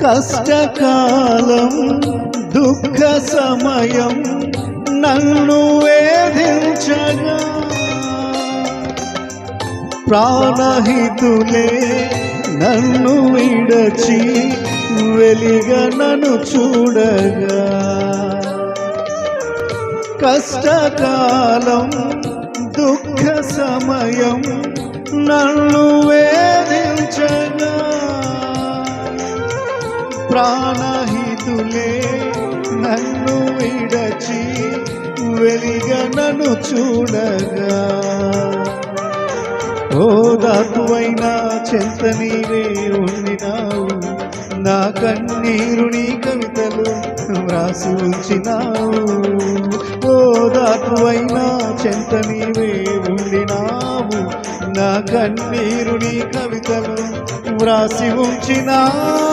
కష్టకాలం దుఃఖ సమయం నన్ను వేధించగా ప్రాణహితులే నన్ను విడచి వెలిగా నన్ను చూడగా కష్టకాలం దుఃఖ సమయం నన్ను వేధించగా ప్రాణహితులే నన్ను విడచి వెలిగా నన్ను చూడగా ఓదార్పువైనా చెంత నీవే ఉండినావు నా కన్నీరు నీ కవితలు వ్రాసి ఉంచినావు ఓదార్పువైనా చెంత నీవే ఉండినావు నా కన్నీరు నీ కవితలు వ్రాసి ఉంచినావు